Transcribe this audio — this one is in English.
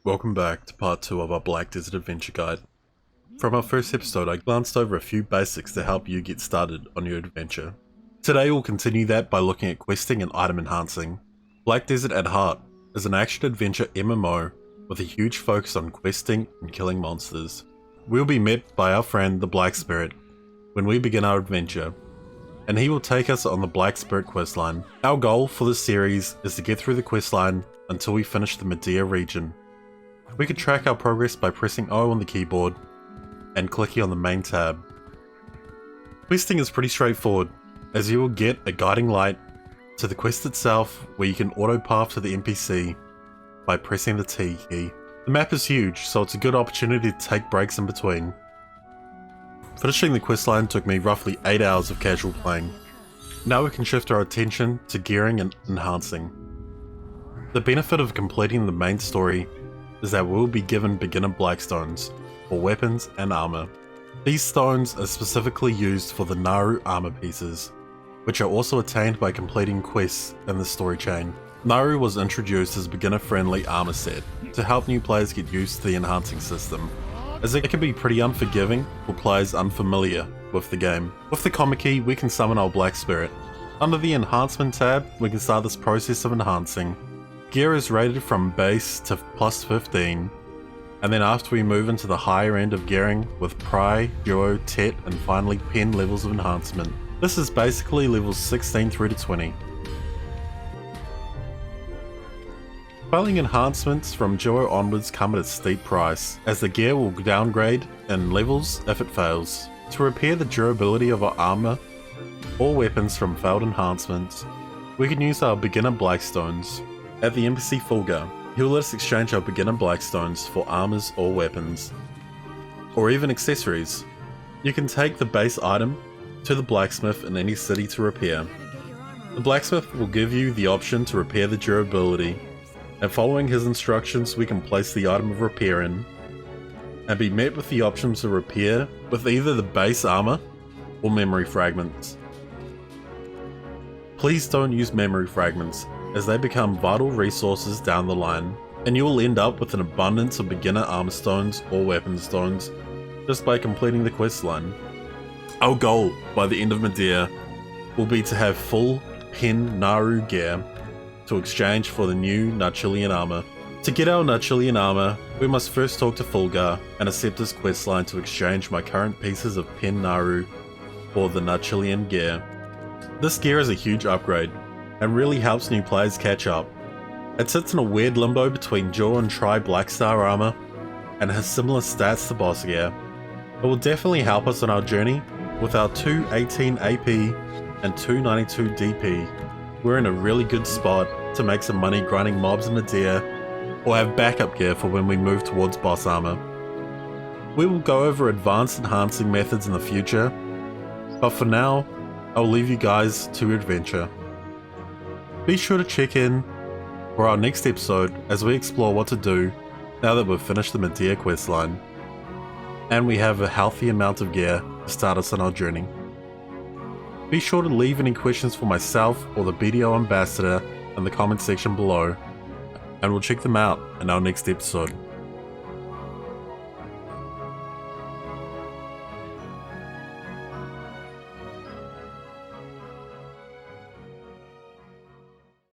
Welcome back to part 2 of our Black Desert Adventure Guide. From our first episode, I glanced over a few basics to help you get started on your adventure. Today we'll continue that by looking at questing and item enhancing. Black Desert at heart is an action-adventure MMO with a huge focus on questing and killing monsters. We'll be met by our friend the Black Spirit when we begin our adventure, and he will take us on the Black Spirit questline. Our goal for this series is to get through the questline until we finish the Medea region. We can track our progress by pressing O on the keyboard and clicking on the main tab. Questing is pretty straightforward, as you will get a guiding light to the quest itself where you can auto path to the NPC by pressing the T key. The map is huge, so it's a good opportunity to take breaks in between. Finishing the questline took me roughly 8 hours of casual playing. Now we can shift our attention to gearing and enhancing. The benefit of completing the main story is that we'll be given beginner blackstones for weapons and armor. These stones are specifically used for the Naru armor pieces, which are also attained by completing quests in the story chain. Naru was introduced as a beginner-friendly armor set to help new players get used to the enhancing system, as it can be pretty unforgiving for players unfamiliar with the game. With the common key, we can summon our Black Spirit. Under the Enhancement tab, we can start this process of enhancing. Gear is rated from base to plus 15, and then after we move into the higher end of gearing with Pry, Duo, Tet, and finally Pen levels of enhancement. This is basically levels 16 through to 20. Failing enhancements from Duo onwards come at a steep price, as the gear will downgrade in levels if it fails. To repair the durability of our armor or weapons from failed enhancements, we can use our beginner blackstones. At the NPC Fulgar, he will let us exchange our beginner blackstones for armors or weapons, or even accessories. You can take the base item to the blacksmith in any city to repair. The blacksmith will give you the option to repair the durability, and following his instructions we can place the item of repair in, and be met with the option to repair with either the base armor or memory fragments. Please don't use memory fragments, as they become vital resources down the line, and you will end up with an abundance of beginner armor stones or weapon stones just by completing the quest line. Our goal by the end of Medea will be to have full Pen Naru gear to exchange for the new Nachilian armor. To get our Nachilian armor, we must first talk to Fulgar and accept his questline to exchange my current pieces of Pen Naru for the Nachilian gear. This gear is a huge upgrade and really helps new players catch up. It sits in a weird limbo between Duo and Tri Blackstar armor and has similar stats to boss gear. It will definitely help us on our journey. With our 218 AP and 292 DP, we're in a really good spot to make some money grinding mobs in Medea or have backup gear for when we move towards boss armor. We will go over advanced enhancing methods in the future, but for now, I'll leave you guys to your adventure. Be sure to check in for our next episode as we explore what to do now that we've finished the Medea questline, and we have a healthy amount of gear to start us on our journey. Be sure to leave any questions for myself or the BDO ambassador in the comment section below, and we'll check them out in our next episode.